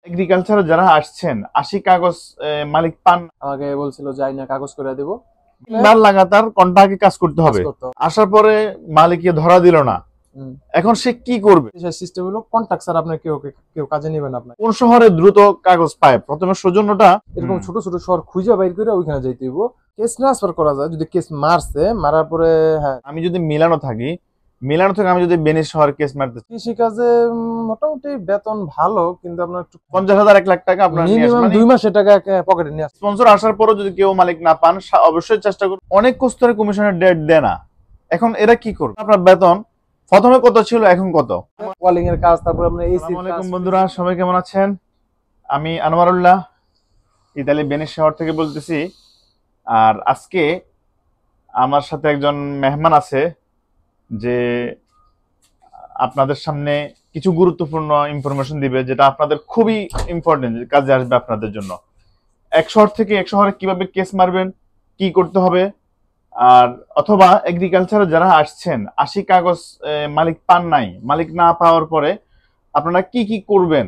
এগ্রিকালচারে যারা আসছেন ৮০ কাগজ মালিক পান, আমাকে বলছিল যাই না কাগজ করে দেব। লাগাতার কন্ট্রাক্টে কাজ করতে হবে। আসার পরে মালিককে ধরা দিল না, এখন সে কি করবে? সিস্টেম হলো কন্ট্রাক্ট স্যার, আপনার কেউ কাজে নেবেন। আপনার কোন শহরে দ্রুত কাগজ পায়? প্রথমে সৌজন্যটা এরকম ছোট ছোট শহর খুঁজে বাইর করে ওইখানে যাইতে হইব। কেস ট্রান্সফার করা যায় যদি কেস মারার পরে। হ্যাঁ, আমি যদি মিলানো থেকে আমি যদি বেনিস শহরে কেস মারতে, কৃষিকাজে মোটামুটি বেতন ভালো, কিন্তু আপনার একটু 50,000 1 লাখ টাকা আপনার মিনিমাম 2 মাসের টাকা পকেটে নিয়ে আসে। স্পন্সর আসার পরও যদি কেউ মালিক না পান, অবশ্যই চেষ্টা করুন। অনেক কষ্টরে কমিশনের ডেট দেয় না, এখন এরা কি করবে? আপনার বেতন প্রথমে কত ছিল, এখন কত? ওয়ালিং এর কাজ, তারপর আপনার এসি। আসসালামু আলাইকুম বন্ধুরা, সবাই কেমন আছেন? আমি আনোয়ারুল্লাহ ইতালি বেনিস শহর থেকে বলতেছি। আর আজকে আমার সাথে একজন মেহমান আছে যে আপনাদের সামনে কিছু গুরুত্বপূর্ণ ইনফরমেশন দিবে, যেটা আপনাদের খুবই ইম্পর্টেন্ট, কাজে আসবে আপনাদের জন্য। এক শহর থেকে এক শহরে কিভাবে কেস মারবেন, কি করতে হবে, আর অথবা এগ্রিকালচারে যারা আসছেন ৮০ কাগজ মালিক পান নাই, মালিক না পাওয়ার পরে আপনারা কি কি করবেন,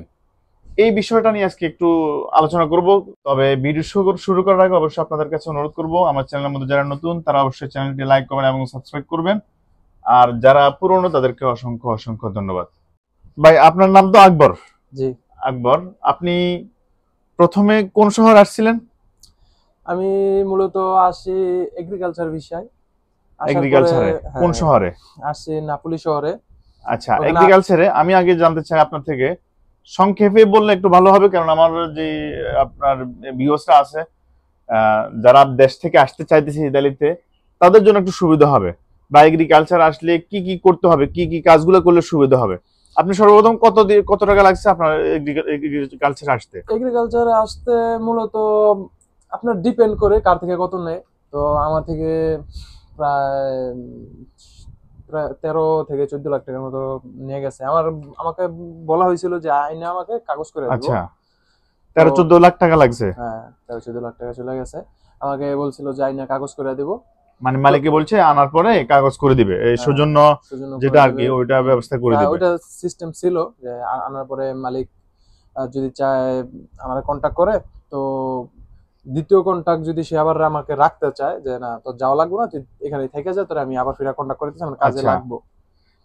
এই বিষয়টা নিয়ে আজকে একটু আলোচনা করব। তবে ভিডিও শুরু করার আগে অবশ্যই আপনাদের কাছে অনুরোধ করব, আমার চ্যানেলের মধ্যে যারা নতুন তারা অবশ্যই চ্যানেলটি লাইক কমেন্ট এবং সাবস্ক্রাইব করবেন, আর যারা পুরনো তাদেরকে অসংখ্য অসংখ্য ধন্যবাদ। ভাই, আপনার নাম তো আকবর? জি আকবর। আপনি প্রথমে কোন শহর আসছিলেন? আমি মূলত আসি এগ্রিকালচার বিষয়। এগ্রিকালচারে কোন শহরে? আসি নাপোলি শহরে। আচ্ছা, এগ্রিকালচারে আমি আগে জানতে চাই আপনার থেকে, সংক্ষেপে বললে একটু ভালো হবে, কারণ আমার যে আপনার ভিউয়ার্সরা আছে যারা দেশ থেকে আসতে চাইতেছে ইতালিতে, তাদের জন্য একটু সুবিধা হবে। বা এগ্রিকালচার আসলে কি কি করতে হবে, কি কি কাজগুলো করলে সুবিধা হবে। আপনি সর্বপ্রথম কত টাকা লাগছে আপনার এগ্রিকালচার আসতে? এগ্রিকালচারে আসতে মূলত আপনার ডিপেন্ড করে কার থেকে কত নেয়। তো আমার থেকে প্রায় 13 থেকে 14 লাখ টাকার মতো নিয়ে গেছে। আমাকে বলা হয়েছিল যে আইনে আমাকে কাগজ করে দেব। আচ্ছা, 13-14 লাখ টাকা লাগছে? হ্যাঁ, 13-14 লাখ টাকা চলে গেছে। আমাকে বলছিল যে আইনে কাগজ করে দেব, মানে মালিকে বলছে আনার পরে কাগজ করে দিবে, এই সৌজন্য যেটা আর কি ওইটা ব্যবস্থা করে দিবে। ওইটা সিস্টেম ছিল যে আনার পরে মালিক যদি চায় আমাকে কন্টাক্ট করে, তো দ্বিতীয় কন্টাক্ট যদি সে আবার আমাকে রাখতে চায় যে না তোর যাওয়া লাগবে না, তুই এখানে থেকে যা, তোর আমি আবার ফিরে কন্টাক্ট করে দিচ্ছি, আমার কাজে লাগবো।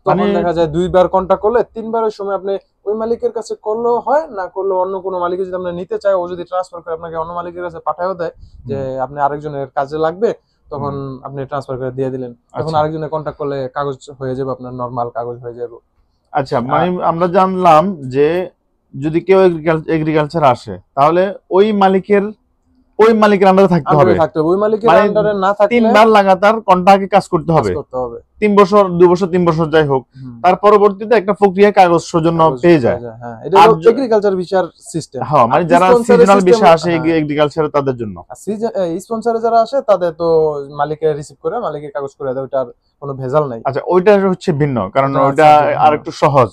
তখন দেখা যায় 2 বার কন্টাক্ট করলে 3 বারের সময় আপনি ওই মালিকের কাছে করলেও হয়, না করলেও অন্য কোনো মালিক যদি আপনি নিতে চায়, ও যদি ট্রান্সফার করে আপনাকে অন্য মালিকের কাছে পাঠায়ও দেয় যে আপনি আরেকজনের কাজে লাগবে, তখন আপনি ট্রান্সফার করে দিয়ে দিলেন, তখন আরেকজনের কন্টাক্ট করলে কাগজ হয়ে যাবে, আপনার নরমাল কাগজ হয়ে যাবে। আচ্ছা, মানে আমরা জানলাম যে যদি কেউ এগ্রিকালচার আসে, তাহলে ওই মালিকের আন্ডারে থাকতে হবে। ওই মালিকের আন্ডারে না থাকলে 3 বার লাগাতার কন্ট্রাক্টে কাজ করতে হবে। 3 বছর 2 বছর 3 বছর যাই হোক, তার পরবর্তীতে একটা প্রক্রিয়া কাগজ সৌজন্য পেয়ে যায়। হ্যাঁ, এটা হলো এগ্রিকালচার ভিসার সিস্টেম। হ্যাঁ, মানে যারা সিজনাল ভিসা আসে এগ্রিকালচারে তাদের জন্য। স্পন্সরে যারা আসে তাদের তো মালিকে রিসিভ করে মালিকের কাগজ করে দেয়, ওটার কোনো ভেজাল নাই। আচ্ছা, ওইটা হচ্ছে ভিন্ন, কারণ ওইটা আরেকটু সহজ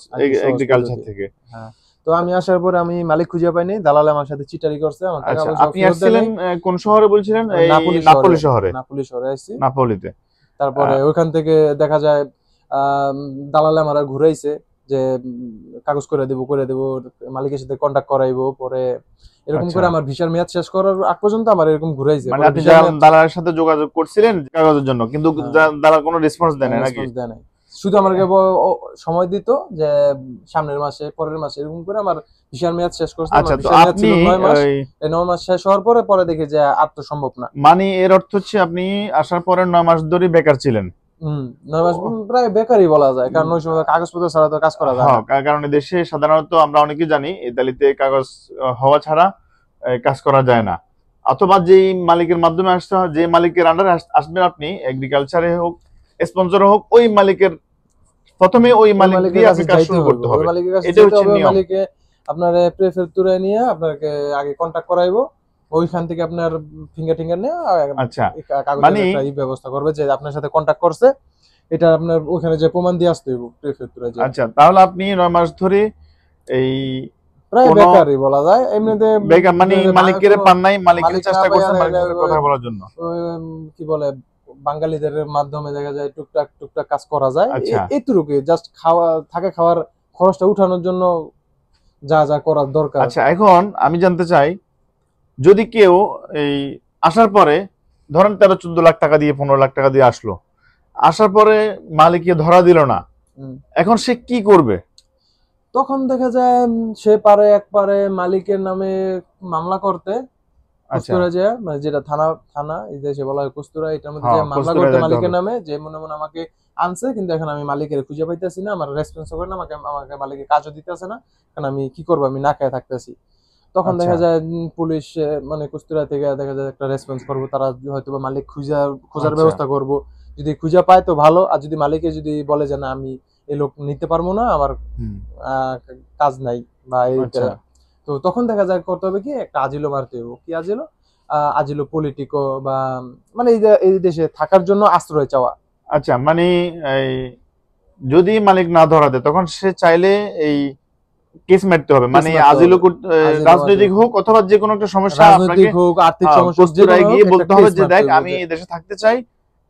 এগ্রিকালচার থেকে। হ্যাঁ, তো আমি আসার পরে আমি মালিক খুঁজে পাইনি, দালাল আমার সাথে চিটারি করছে। আমার টাকা পয়সা আপনি আসছিলেন কোন শহরে বলছিলেন? নাপোলি শহরে। নাপোলি শহরে আসছি, নাপোলিতে। তারপরে ওইখান থেকে দেখা যায় দালালে আমার ঘুরাইছে যে কাগজ করে দেব মালিকের সাথে কন্টাক্ট করাইবো, পরে এরকম করে আমার ভিসার মেয়াদ শেষ করার আগ পর্যন্ত আমার এরকম ঘুরাইছে। মানে আপনি দালালের সাথে যোগাযোগ করছিলেন কাগজের জন্য, কিন্তু দালাল কোনো রেসপন্স দেয় না নাকি? দেয় নাই, শুধু আমাকে সময় দিত যে সামনের মাসে পরের মাসে, এরকম করে আমার ভিসার মেয়াদ শেষ করছে। আচ্ছা, তো আপনি 9 মাস শেষ হওয়ার পরে দেখি যে আর তো সম্ভব না। মানে এর অর্থ হচ্ছে আপনি আসার পরে 9 মাস ধরে বেকার ছিলেন। 9 মাস প্রায় বেকারই বলা যায়, কারণ ওই সময় কাগজপত্র ছাড়া তো কাজ করা যায় না। কারণ দেশে সাধারণত আমরা অনেকেই জানি ইতালিতে কাগজ হওয়া ছাড়া কাজ করা যায় না। অথবা যেই মালিকের মাধ্যমে আসতে হয়, যে মালিকের আন্ডারে আসবেন আপনি, এগ্রিকালচারে হোক স্পন্সরে হোক, ওই মালিকের প্রথমে ওই মালিক দিয়ে আপনি কাজ শুরু করতে হবে। এটা হচ্ছে নিয়ম। মালিকে আপনার প্রেফেক্টুরে নিয়ে আপনাকে আগে কন্টাক্ট করাইবো, ওইখান থেকে আপনার ফিঙ্গার নিয়ে আচ্ছা, কাগজের একটা ব্যবস্থা করবে যে আপনার সাথে কন্টাক্ট করছে, এটা আপনার ওখানে যে প্রমাণ দিয়ে আসতে হবে প্রেফেক্টুরে। আচ্ছা, তাহলে আপনি 9 মাস ধরে এই প্রায় বেকারই বলা যায়। এমনিতে বেকার মানে মালিকের পান নাই, মালিকের চেষ্টা করছেন মালিকের সাথে কথা বলার জন্য, কি বলে বাঙালিদের মাধ্যমে দেখা যায় টুকটাক কাজ করা যায়। এইটুকুই জাস্ট খাওয়ার খরচটা উঠানোর জন্য যা যা করার দরকার। আচ্ছা, এখন আমি জানতে চাই, যদি কেউ এই আসার পরে ধরেন 13-14 লাখ টাকা দিয়ে 15 লাখ টাকা দিয়ে আসলো, আসার পরে মালিককে ধরা দিল না, হুম। এখন সে কি করবে? তখন দেখা যায় সে পারে একবারে মালিকের নামে মামলা করতে, আচ্ছা, কুস্তুরা যে মানে যেটা থানা এই দেশে বলা হয় কুস্তুরা, এটার মধ্যে যে হ্যাঁ, মামলা কস্তুরা করতে যাইতে মালিকের হবে। নামে, যে মনে মনে আমাকে আনছে কিন্তু এখন আমি মালিকের খুঁজে পাইতেছি না, আমার রেসপন্স করে না, আমাকে আমাকে মালিকের কাজও দিতেছে না, কারণ আমি কি করবো, আমি না খেয়ে থাকতেছি। তখন আচ্ছা, দেখা যায় পুলিশ মানে কুস্তুরা থেকে দেখা যায় একটা রেসপন্স করবো, তারা হয়তো বা মালিক খোঁজার আচ্ছা, ব্যবস্থা করব। যদি খুঁজে পায় তো ভালো, আর যদি মালিকে যদি বলে যে না আমি এই লোক নিতে পারবো না, আমার হুম, আহ, কাজ নাই বা এইটা, আচ্ছা, তো তখন দেখা যায় করতে হবে কি একটা আজিলো মারতে হবে। কি আজিলো? আজিলো পলিটিকো বা মানে এই দেশে থাকার জন্য আশ্রয় চাওয়া। আচ্ছা, মানে এই যদি মালিক না ধরা দেয় তখন সে চাইলে এই কেস মারতে হবে, কেস মানে মারতে হবে, আজিলো আজিলো রাজনৈতিক হোক অথবা যে কোনো একটা সমস্যা আপনাকে রাজনৈতিক হোক, আর্থিক সমস্যা হোক, যে কস্তুরায় কোনো হোক, গিয়ে একটা বলতে হবে কেস যে মারতে দেখ হবে আমি যে এই দেশে থাকতে চাই,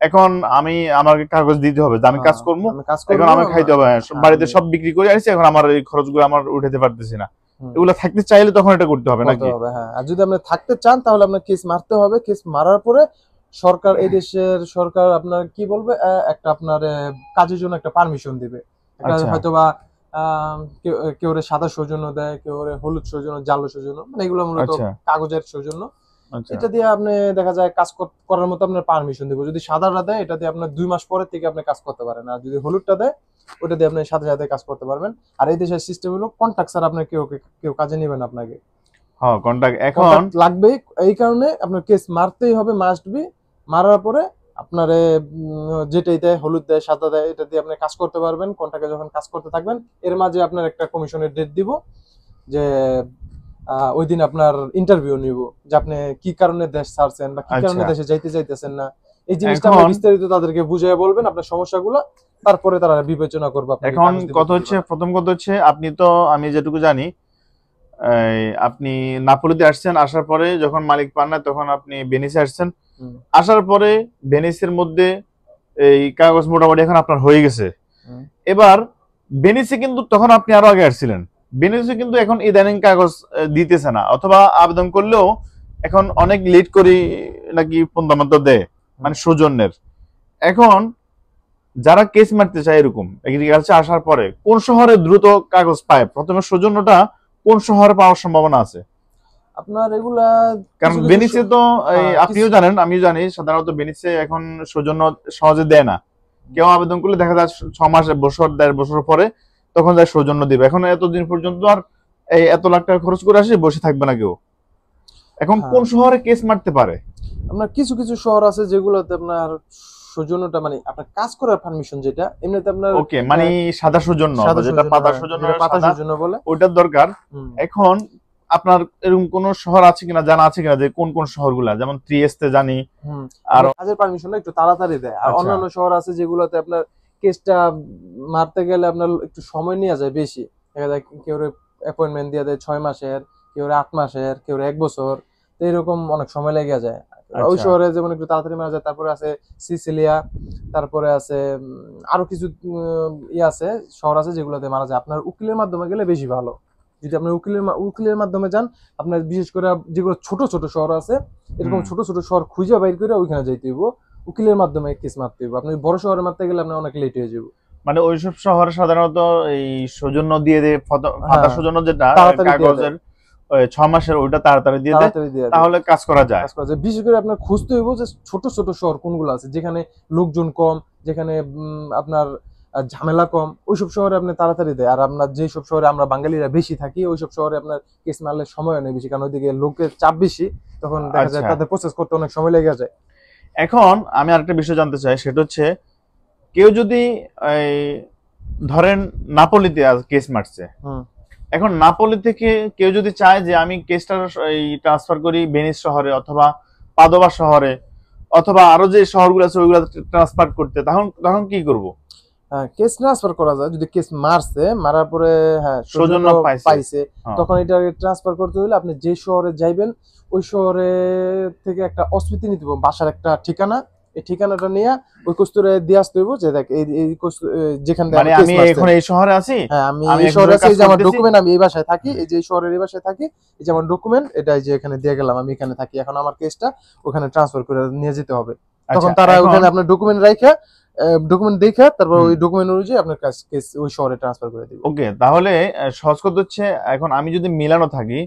এখন আমি আমাকে কাগজ দিতে হবে যে আমি কাজ করবো, আমি কাজ এখন করবো, আমার খাইতে হবে, বাড়িতে আমি সব বিক্রি করে আসছি, এখন আমার এই খরচগুলো আমার উঠাতে পারতেছি না, হুম, এগুলো থাকতে চাইলে তখন এটা করতে হবে করতে নাকি? হবে। হ্যাঁ, আর যদি আপনি থাকতে চান তাহলে আপনার কেস মারতে হবে। কেস মারার পরে সরকার, এই দেশের সরকার আপনার কি বলবে, একটা আপনার কাজের জন্য একটা পারমিশন দিবে। একটা আচ্ছা, হয়তোবা কেউ কেউ সাদা সৌজন্য দেয়, কেউ হলুদ সৌজন্য, জালো সৌজন্য, মানে এগুলো মূলত আচ্ছা, কাগজের সৌজন্য। আচ্ছা, এটা দিয়ে আপনি দেখা যায় কাজ করার মতো আপনার পারমিশন দিব। যদি সাদাটা দেয় এটা দিয়ে আপনার 2 মাস পরের থেকে আপনি কাজ করতে পারেন, আর যদি হলুদটা দেয় ওটা দিয়ে আপনি সাথে সাথে কাজ করতে পারবেন। আর এই দেশের সিস্টেম হলো কন্ট্রাক্ট ছাড়া আপনার কেউ কেউ কাজে নেবেন আপনাকে, হ্যাঁ, কন্টাক্ট এখন। কন্ট্রাক্ট লাগবে। এই কারণে আপনার কেস মারতেই হবে, মাস্ট বি। মারার পরে আপনার যেটাই দেয়, হলুদ দেয়, সাদা দেয়, এটা দিয়ে আপনি কাজ করতে পারবেন। কন্ট্রাক্টে যখন কাজ করতে থাকবেন এর মাঝে আপনার একটা কমিশনের ডেট দিব, যে ওই দিন আপনার ইন্টারভিউ নিব, যে আপনি কি কারণে দেশ ছাড়ছেন বা কি কারণে আচ্ছা, দেশে যাইতে চাইতেছেন না। এই জিনিসটা আপনি এখন বিস্তারিত তাদেরকে বুঝিয়ে বলবেন আপনার সমস্যাগুলো, তারপরে তারা বিবেচনা করবে আপনাকে এখন কাগজ দিবে কথা কি দিবে হচ্ছে, না। প্রথম কথা হচ্ছে, আপনি তো আমি যেটুকু জানি আপনি নাপোলিতে আসছেন, আসার পরে যখন মালিক পান না তখন আপনি ভেনিসে আসছেন, হুম, আসার পরে ভেনিসের মধ্যে এই কাগজ মোটামুটি এখন আপনার হয়ে গেছে। হুম। এবার ভেনিসে কিন্তু তখন আপনি আরো আগে আসছিলেন, ভেনিসে কিন্তু এখন ইদানিং কাগজ দিতেছে না, অথবা আবেদন করলেও এখন অনেক লেট করে নাকি পন্থা দেয়, মানে সৌজন্যের। এখন যারা কেস মারতে চায় এরকম এগ্রিকালচার আসার পরে কোন শহরে দ্রুত কাগজ পায়, প্রথমে সৌজন্যটা কোন শহরে পাওয়ার সম্ভাবনা আছে? আপনার এগুলা কারণ কিছু কিছু ভেনিসে তো এই আপনিও কিছু জানেন আমিও জানি সাধারণত ভেনিসে এখন সৌজন্য সহজে দেয় না, কেউ আবেদন করলে দেখা যায় 6 মাস, বছর, 1.5 বছর পরে তখন যায় সৌজন্য দিবে। এখন এতদিন পর্যন্ত আর এই এত লাখ টাকা খরচ করে আসে বসে থাকবে না কেউ। এখন হ্যাঁ, কোন শহরে কেস মারতে পারে? আপনার কিছু কিছু শহর আছে যেগুলোতে আপনার সৌজন্যটা মানে আপনার কাজ করার পারমিশন, যেটা এমনিতে আপনার ওকে, মানে সাদা সৌজন্য বা সাদা যেটা সৌজন্য, পাতা হ্যাঁ, সৌজন্য, যেটা পাতা সাদা, সৌজন্য বলে। ওইটার দরকার। হুম। এখন আপনার এরকম কোন শহর আছে কিনা, জানা আছে কিনা যে কোন কোন শহরগুলা, যেমন ত্রিয়েস্তে জানি। হুম, আর আপনার কাজের পারমিশনটা একটু তাড়াতাড়ি দেয়। আর আচ্ছা, অন্যান্য শহর আছে যেগুলোতে আপনার কেসটা মারতে গেলে আপনার একটু সময় নিয়ে যায় বেশি। দেখা যায় কেউ অ্যাপয়েন্টমেন্ট দিয়ে দেয় 6 মাসের, কেউ 8 মাসের, কেউ 1 বছর, তো এরকম অনেক সময় লেগে যায়। ওই আচ্ছা, শহরে যেমন একটু তাড়াতাড়ি মারা যায়। তারপরে আছে সিসিলিয়া, তারপরে আছে আরো কিছু আছে, শহর আছে যেগুলোতে মারা যায়। আপনার উকিলের মাধ্যমে গেলে বেশি ভালো। যদি আপনি উকিলের মাধ্যমে যান, আপনার বিশেষ করে যেগুলো ছোট ছোট শহর আছে, এরকম হুম, ছোট ছোট শহর খুঁজে বাইর করে ওইখানে যাইতে হইব, উকিলের মাধ্যমে কেস মারতে হইব। আপনি বড় শহরে মারতে গেলে আপনার অনেক লেট হয়ে যাবে। মানে ওইসব শহরে সাধারণত এই সৌজন্য দিয়ে দেয়, ফাতা হ্যাঁ, সৌজন্য যেটা তাড়াতাড়ি দিয়ে দেয়, কাগজের 6 মাসের, ওইটা তাড়াতাড়ি দিয়ে দেয়, তাড়াতাড়ি দিয়ে দেয়, তাহলে কাজ করা যায়। কাজ করা যায়। বিশেষ করে আপনার খুঁজতে হইব যে ছোট ছোট শহর কোনগুলো আছে যেখানে লোকজন কম, যেখানে আপনার ঝামেলা কম, ওইসব শহরে আপনি তাড়াতাড়ি দেয়। আর আপনার যেসব শহরে আমরা বাঙালিরা বেশি থাকি ওইসব শহরে আপনার কেস মারলে সময় নেই বেশি, কারণ ওইদিকে লোকের চাপ বেশি, তখন দেখা যায় আচ্ছা, তাদের প্রসেস করতে অনেক সময় লেগে যায়। এখন আমি আরেকটা বিষয় জানতে চাই, সেটা হচ্ছে কেউ যদি এই ধরেন নাপোলিতে কেস মারছে, হুম। এখন নাপোলি থেকে কেউ যদি চায় যে আমি কেসটা এই ট্রান্সফার করি ভেনিস শহরে অথবা পাদোবা শহরে অথবা আরো যে শহরগুলো আছে ওইগুলো ট্রান্সফার করতে, তখন তখন কি করব? হ্যাঁ, কেস ট্রান্সফার করা যায় যদি কেস মারছে, মারার পরে হ্যাঁ সৌজন্য সৌজন্য পাইছে, পাইছে, হ্যাঁ, তখন এটা ট্রান্সফার করতে হলে আপনি যে শহরে যাইবেন ওই শহরে থেকে একটা অস্বীকৃতি নিতে হবে, বাসার একটা ঠিকানা, এই ঠিকানাটা নিয়ে ওই কস্তুরে দিয়ে আসতে হইব যে দেখ এই যেখানে মানে আমি এখন এই শহরে আছি, হ্যাঁ আমি এই শহরে আছি, এই যে আমার ডকুমেন্ট, আমি এই বাসায় থাকি, এই যে শহরের এই বাসায় থাকি, এই যে আমার ডকুমেন্ট এটা যে এখানে দিয়ে গেলাম, আমি এখানে থাকি, এখন আমার কেসটা ওখানে ট্রান্সফার করে নিয়ে যেতে হবে। তখন তারা ওখানে আপনার ডকুমেন্ট রাখা, ডকুমেন্ট দেখে তারপর ওই ডকুমেন্ট অনুযায়ী আপনার কেস ওই শহরে ট্রান্সফার করে দিবে। ওকে, তাহলে সহজ কথা হচ্ছে এখন আমি যদি মিলানো থাকি,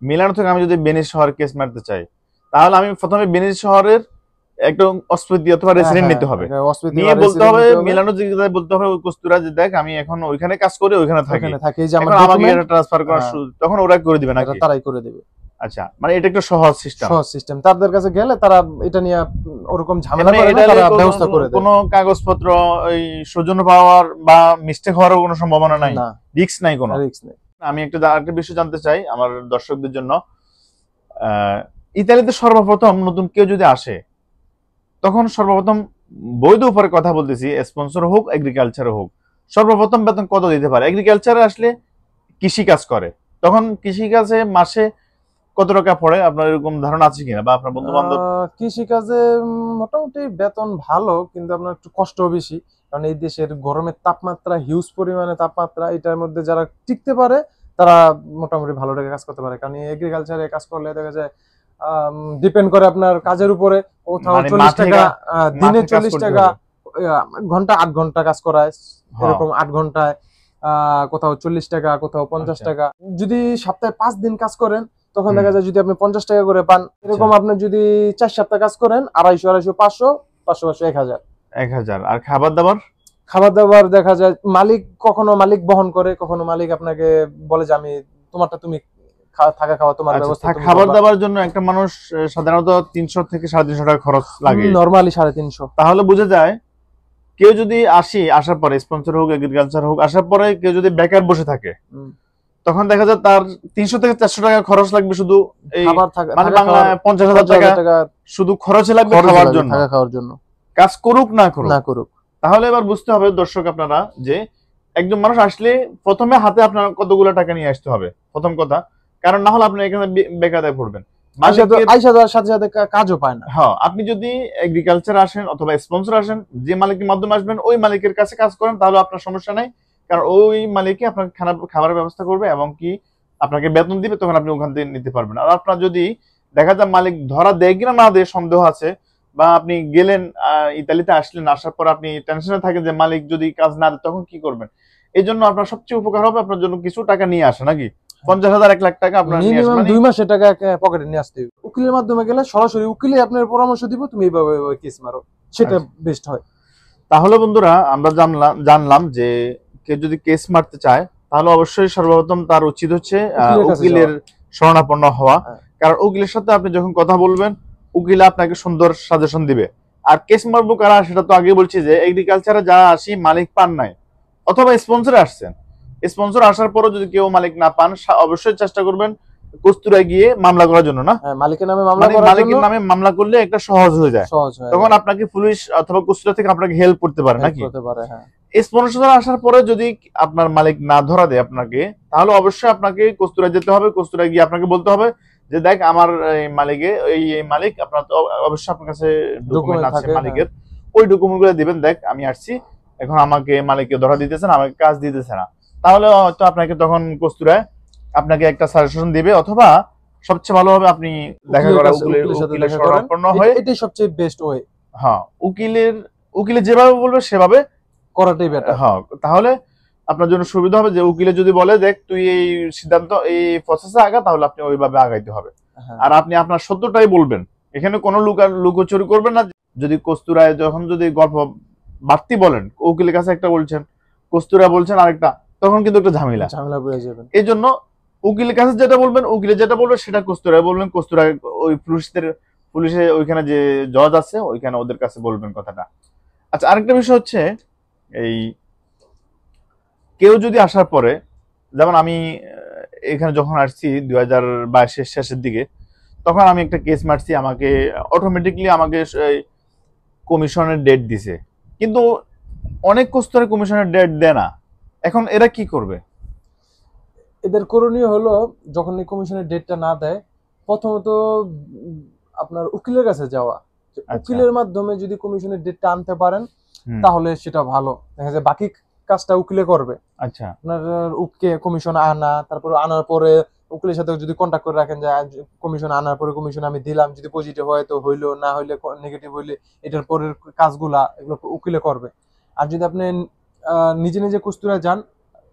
মিলানো থেকে আমি যদি বেনিস শহরে কেস মারতে চাই, তাহলে আমি প্রথমে বেনিস শহরের একটা অস্পৃতি অথবা রেসিডেন্ট নিতে হবে, নিয়ে বলতে হবে মিলানো জায়গায় বলতে হবে ওই কস্তুরা যে দেখ আমি এখন ওইখানে কাজ করি, ওইখানে থাকি, যে আমাকে এটা ট্রান্সফার করা, তখন ওরা করে দিবে নাকি? তারাই করে দিবে। আচ্ছা, মানে এটা একটা সহজ সিস্টেম, তাদের কাছে গেলে তারা এটা নিয়ে ওরকম ঝামেলা করে না, তারা ব্যবস্থা করে দেয়। কোনো কাগজপত্র এই সৌজন্য পাওয়ার বা মিস্টেক হওয়ার কোনো সম্ভাবনা নাই, রিস্ক নাই কোনো। আমি আরেকটা বিষয় জানতে চাই আমার দর্শকদের জন্য, ইতালিতে সর্বপ্রথম নতুন কেউ যদি আসে তখন সর্বপ্রথম বৈধ উপরে কথা বলতেছি, স্পন্সর হোক এগ্রিকালচার হোক, সর্বপ্রথম বেতন কত দিতে পারে? এগ্রিকালচারে আসলে কৃষি কাজ করে, তখন কৃষি কাজে মাসে কত টাকা পড়ে আপনার এরকম ধারণা আছে কিনা, বা আপনার বন্ধু বান্ধব? কৃষি কাজে মোটামুটি বেতন ভালো, কিন্তু আপনার একটু কষ্ট বেশি, কারণ এই দেশের গরমের তাপমাত্রা, হিউজ পরিমাণে তাপমাত্রা, এটার মধ্যে যারা টিকতে পারে তারা মোটামুটি ভালো টাকা কাজ করতে পারে। কারণ এগ্রিকালচারে কাজ করলে দেখা যায় ডিপেন্ড করে আপনার কাজের উপরে, কোথাও 40 টাকা দিনে, 40 টাকা ঘন্টা, 8 ঘন্টা কাজ করায়, এরকম 8 ঘন্টায় কোথাও 40 টাকা, কোথাও 50 টাকা। যদি সপ্তাহে 5 দিন কাজ করেন তখন দেখা যায় যদি আপনি 50 টাকা করে পান, এরকম আপনি যদি 4 সপ্তাহ কাজ করেন 250, 500, 1000। আর খাবার দাবার দেখা যায় মালিক, কখনো মালিক বহন করে, কখনো মালিক আপনাকে বলে যে আমি তোমারটা তুমি থাকা খাওয়া তোমার ব্যবস্থা। খাবার দাবার জন্য একটা মানুষ সাধারণত 300 থেকে 350 টাকা খরচ লাগে, নরমালি 350। তাহলে বোঝা যায় কেউ যদি আসার পরে স্পন্সর হোক এগ্রিকালচার হোক, আসার পরে কেউ যদি বেকার বসে থাকে তখন দেখা যায় তার 300 থেকে 400 টাকা খরচ লাগবে শুধু এই, মানে বাংলায় 50,000 টাকা শুধু খরচে লাগবে খাওয়ার জন্য, কাজ করুক না করুক। তাহলে এবার বুঝতে হবে দর্শক আপনারা যে একজন মানুষ আসলে প্রথমে হাতে আপনার কতগুলো টাকা নিয়ে আসতে হবে, প্রথম কথা, কারণ না হলে আপনি এখানে বেকায়দায় পড়বেন, সাথে সাথে কাজও পায় না। হ্যাঁ, আপনি যদি এগ্রিকালচার আসেন অথবা স্পন্সর আসেন, যে মালিকের মাধ্যমে আসবেন ওই মালিকের কাছে কাজ করেন, তাহলে আপনার সমস্যা নাই, কারণ ওই মালিকই আপনাকে খাবারের ব্যবস্থা করবে এবং কি আপনাকে বেতন দিবে, তখন আপনি ওখান থেকে নিতে পারবেন। আর আপনার যদি দেখা যায় মালিক ধরা দেয় কিনা না দেয় সন্দেহ আছে, বা আপনি গেলেন ইতালিতে আসলেন, আসার পর আপনি টেনশনে থাকেন যে মালিক যদি কাজ না দেয় তখন কি করবেন, এই জন্য আপনার সবচেয়ে উপকার হবে আপনার জন্য কিছু টাকা নিয়ে আসা, নাকি 50,000, 1 লাখ টাকা আপনার নিয়ে আসবেন, 2 মাসের টাকা পকেটে নিয়ে আসতে হবে। উকিলের মাধ্যমে গেলে সরাসরি উকিলে আপনার পরামর্শ দিব, তুমি এইভাবে কেস মারো, সেটা বেস্ট হয়। তাহলে বন্ধুরা আমরা জানলাম যে কেউ যদি কেস মারতে চায় তাহলে অবশ্যই সর্বপ্রথম তার উচিত হচ্ছে উকিলের শরণাপন্ন হওয়া, কারণ উকিলের সাথে আপনি যখন কথা বলবেন উকিল আপনাকে সুন্দর সাজেশন দিবে। আর কেস মারবো কারা, সেটা তো আগে বলছি যে এগ্রিকালচারে যারা আসি মালিক পান নাই অথবা স্পন্সরে আসছেন, স্পন্সর আসার পরও যদি কেউ মালিক না পান, অবশ্যই চেষ্টা করবেন কস্তুরায় গিয়ে মামলা করার জন্য, না মালিকের নামে মামলা করলে একটা সহজ হয়ে যায়, তখন আপনাকে পুলিশ অথবা কস্তুরা থেকে আপনাকে হেল্প করতে পারে, নাকি? স্পন্সর আসার পরে যদি আপনার মালিক না ধরা দেয় আপনাকে, তাহলে অবশ্যই আপনাকে কস্তুরায় যেতে হবে, কস্তুরায় গিয়ে আপনাকে বলতে হবে যে দেখ আমার মালিকে এই মালিক, আপনার তো অবশ্যই আপনার কাছে ডকুমেন্ট আছে মালিকের, ওই ডকুমেন্ট গুলো দিবেন, দেখ আমি আসছি, এখন আমাকে মালিককে ধরা দিতেছে না, আমাকে কাজ দিতেছে না, তাহলে হয়তো আপনাকে তখন কস্তুরায় আপনাকে একটা সাজেশন দিবে, অথবা সবচেয়ে ভালো হবে আপনি দেখা করা উকিলের শরণাপন্ন হয়ে, এটাই সবচেয়ে বেস্ট ওয়ে। হ্যাঁ, উকিলে যেভাবে বলবে সেভাবে করাটাই বেটার। হ্যাঁ, তাহলে আপনার জন্য সুবিধা হবে যে উকিলে যদি বলে দেখ তুই এই সিদ্ধান্ত এই প্রসেসে আগা, তাহলে আপনি ওইভাবে আগাইতে হবে। আর আপনি আপনার সত্যটাই বলবেন, এখানে কোনো লুকোচুরি করবেন না। যদি কস্তুরায় যখন যদি গল্প বাড়তি বলেন, উকিলের কাছে একটা বলছেন, কস্তুরা বলছেন আরেকটা, তখন কিন্তু একটা ঝামেলা হয়ে যাবে। এই জন্য উকিলের কাছে যেটা বলবেন, উকিলে যেটা বলবে সেটা কস্তুরায় বলবেন, কস্তুরায় ওই পুলিশে ওইখানে যে জজ আছে ওইখানে ওদের কাছে বলবেন কথাটা। আচ্ছা, আরেকটা বিষয় হচ্ছে এই কেউ যদি আসার পরে, যেমন আমি এখানে যখন আসছি 2022-এর শেষের দিকে, তখন আমি একটা কেস মারছি, আমাকে অটোমেটিকলি আমাকে কমিশনের ডেট দিছে, কিন্তু অনেক কস্তুরে কমিশনের ডেট দেয় না। এখন এরা কি করবে? এদের করণীয় হলো, যখন এই কমিশনের ডেটটা না দেয়, প্রথমত আপনার উকিলের কাছে যাওয়া, উকিলের মাধ্যমে যদি কমিশনের ডেটটা আনতে পারেন হুম। তাহলে সেটা ভালো, দেখা যায় বাকি কাজটা উকিলে করবে। আচ্ছা আপনার কমিশন আনা, তারপর আনার পরে উকিলের সাথে যদি কন্ট্যাক্ট করে রাখেন যে কমিশন আনার পরে কমিশন আমি দিলাম, যদি পজিটিভ হয় তো হইলো, না হইলে নেগেটিভ হইলে এটার পরের কাজগুলা এগুলো উকিলে করবে। আর যদি আপনি নিজে নিজে কস্তুরা যান,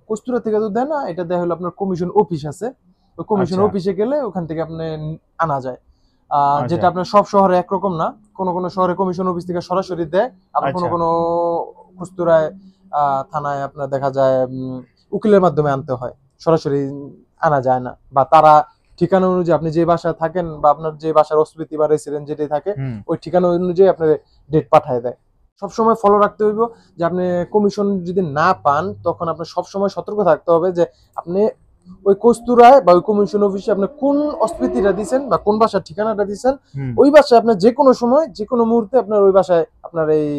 কস্তুরা থেকে তো দেয় না, এটা দেয় হলো আপনার কমিশন অফিস আছে, ওই কমিশন আচ্ছা অফিসে গেলে ওখান থেকে আপনি আনা যায়। আচ্ছা যেটা আপনার সব শহরে একরকম না, কোন কোন শহরে কমিশন অফিস থেকে সরাসরি দেয়, আবার কোন আচ্ছা কোন কস্তুরায় থানায় আপনার দেখা যায় উকিলের মাধ্যমে আনতে হয়, সরাসরি আনা যায় না। বা তারা ঠিকানা অনুযায়ী আপনি যে বাসায় থাকেন বা আপনার যে বাসার অস্তিত্ব বা রেসিডেন্ট যেটাই থাকে হুম ওই ঠিকানা অনুযায়ী আপনার ডেট পাঠায় দেয়। সবসময় ফলো রাখতে হইব যে আপনি কমিশন যদি না পান তখন আপনার সবসময় সতর্ক থাকতে হবে যে আপনি ওই কস্তুরায় বা ওই কমিশন অফিসে আপনি কোন অস্তিত্বটা দিচ্ছেন বা কোন বাসার ঠিকানাটা দিচ্ছেন, হুম ওই বাসায় আপনার যে কোনো সময় যে কোনো মুহূর্তে আপনার ওই বাসায় আপনার এই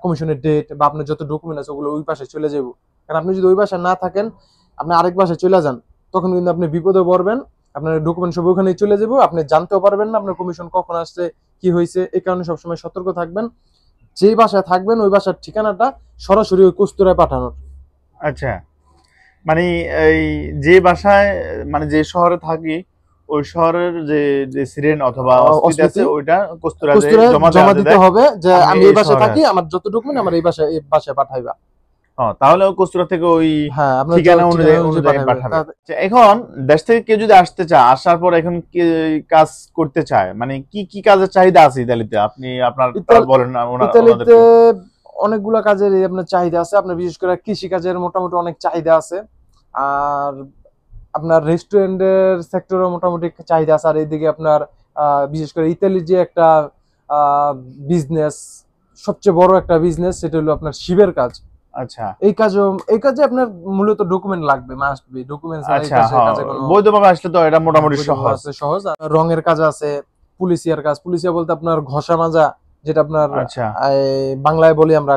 কমিশনের ডেট বা আপনার যত ডকুমেন্ট আছে ওগুলো ওই বাসায় চলে যাব। কারণ আপনি যদি ওই বাসায় না থাকেন, আপনি আরেক বাসায় চলে যান, তখন কিন্তু আপনি বিপদে পড়বেন, আপনার ডকুমেন্ট সব ওখানেই চলে যাবো, আপনি জানতেও পারবেন না আপনার কমিশন কখন আসছে কি হয়েছে। এই কারণে সবসময় সতর্ক থাকবেন, যেই বাসায় থাকবেন ওই বাসার ঠিকানাটা সরাসরি ওই কস্তুরায় পাঠানোর। আচ্ছা মানে এই যে বাসায় মানে যে শহরে থাকি ওই শহরের যে রেসিডেন্ট অথবা অস্তিত্ব আছে ওইটা কস্তুরায় কস্তুরায় জমা জমা দিতে দিতে হবে যে আমি আমি এই এই বাসায় শহরে থাকি, আছি। আমার যত ডকুমেন্ট আমার এই বাসায় পাঠাইবা। তাহলে ও কস্তুরা থেকে ওই হ্যাঁ, আপনার ঠিকানা অনুযায়ী অনুযায়ী পাঠাবে। আচ্ছা, এখন দেশ থেকে কেউ যদি আসতে চায়, আসার পর এখন কি কাজ করতে চায়, মানে কি কি কাজের চাহিদা আছে ইতালিতে, আপনি আপনার বলেন না ইতালিতে ওনাদেরকে। অনেকগুলা কাজের আপনার চাহিদা আছে, আপনার বিশেষ করে কৃষি কাজের মোটামুটি অনেক চাহিদা আছে। আর আপনার রেস্টুরেন্টের সেক্টরে মোটামুটি চাহিদা আছে। আর এইদিকে আপনার বিশেষ করে ইতালির যে একটা বিজনেস, সবচেয়ে বড় একটা বিজনেস, সেটা হলো আপনার শিবের কাজ। আচ্ছা এই কাজে আপনার মূলত ডকুমেন্ট লাগবে, মাস্ট বি ডকুমেন্ট ছাড়া এই আচ্ছা কাজে হ্যাঁ, কাজে কোনো বৈধভাবে আসলে তো এটা মোটামুটি সহজ। সহজ। আর রঙের কাজ আছে, পুলিশিয়ার কাজ, পুলিশিয়া বলতে আপনার ঘষা মাজা, যেটা আপনার আচ্ছা বাংলায় বলি আমরা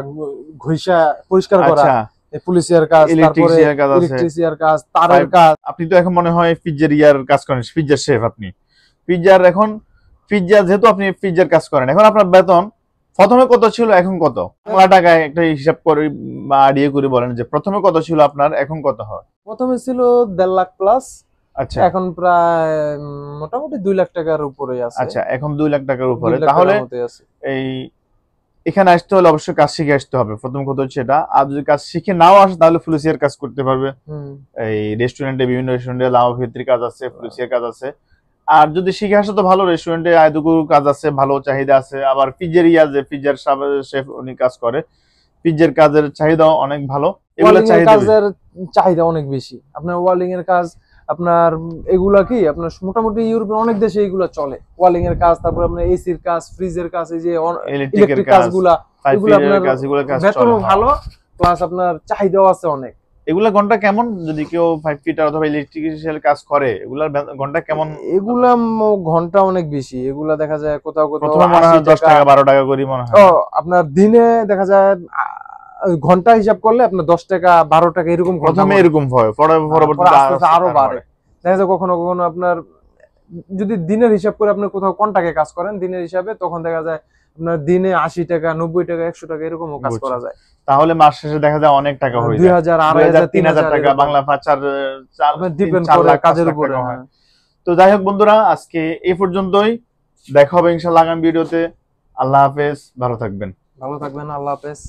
ঘষা পরিষ্কার করা, আচ্ছা এই পুলিশিয়ার কাজ। তারপরে ইলেকট্রিশিয়ান কাজ আছে। ইলেকট্রিশিয়ার কাজ, তারের কাজ। আপনি তো এখন মনে হয় পিজ্জারিয়ার কাজ করেন, পিজ্জার শেফ আপনি। পিজ্জার এখন পিজ্জা যেহেতু আপনি পিজ্জার কাজ করেন, এখন আপনার বেতন প্রথমে কত ছিল এখন কত, বাংলা টাকায় একটা হিসাব করে বা আইডিয়া করে বলেন যে প্রথমে কত ছিল আপনার এখন কত হয়। প্রথমে ছিল 1.5 লাখ প্লাস, আচ্ছা এখন প্রায় মোটামুটি 2 লাখ টাকার উপরে আছে। আচ্ছা এখন 2 লাখ টাকার উপরে। 2 লাখ তাহলে টাকার মতোই আছে। এই এখানে আসতে হলে অবশ্যই কাজ শিখে আসতে হবে, প্রথম কথা হচ্ছে এটা। আর যদি কাজ শিখে নাও আসে তাহলে পুলিশের কাজ করতে পারবে। এই রেস্টুরেন্টে বিভিন্ন রেস্টুরেন্টে লাভ ভিত্তিক কাজ আছে, পুলিশের কাজ আছে। আর যদি শিখে আসে তো ভালো, রেস্টুরেন্টে আয়দুকু কাজ আছে, ভালো চাহিদা আছে। আবার পিজ্জারিয়া যে পিজ্জার শেফ উনি কাজ করে, পিজ্জার কাজের চাহিদাও অনেক ভালো। এগুলো ওয়ার্লিং এর কাজের চাহিদা অনেক বেশি। আপনার ওয়ার্লিং এর কাজ আপনার এগুলা কি আপনার মোটামুটি ইউরোপের অনেক দেশে এগুলা চলে, ওয়ার্লিং এর কাজ। তারপর আপনার এসির কাজ, ফ্রিজের কাজ, এই যে ইলেকট্রিক কাজগুলা, এগুলো আপনার বেতনও ভালো, প্লাস আপনার চাহিদাও আছে অনেক। এগুলা ঘন্টা কেমন, যদি কেউ 5 ফিটার অথবা ইলেকট্রিশিয়ান কাজ করে, এগুলার ঘন্টা কেমন? এগুলা ঘন্টা অনেক বেশি, এগুলা দেখা যায় কোথাও কোথাও প্রথমে মনে হয় 10 টাকা 12 টাকা করে মনে হয়। আপনার দিনে দেখা যায় ঘন্টা হিসাব করলে আপনার 10 টাকা 12 টাকা এরকম প্রথমে এরকম হয়, পরবর্তীতে আরো বাড়ে। দেখা যায় কখনো কখনো আপনার যদি দিনের হিসাব করে আপনি কোথাও কন্টাকে কাজ করেন দিনের হিসাবে, তখন দেখা যায় আপনার দিনে 80 টাকা 90 টাকা 100 টাকা এরকমও কাজ করা যায়। তাহলে মাস শেষে দেখা যায় অনেক টাকা হয়ে যায়, 2000 2500 3000 টাকা, বাংলা 4 ডিপেন্ড করে কাজের উপরে। তো যাই হোক বন্ধুরা, আজকে এই পর্যন্তই, দেখা হবে ইনশাআল্লাহ আগামী ভিডিওতে। আল্লাহ হাফেজ, ভালো থাকবেন। আল্লাহ হাফেজ।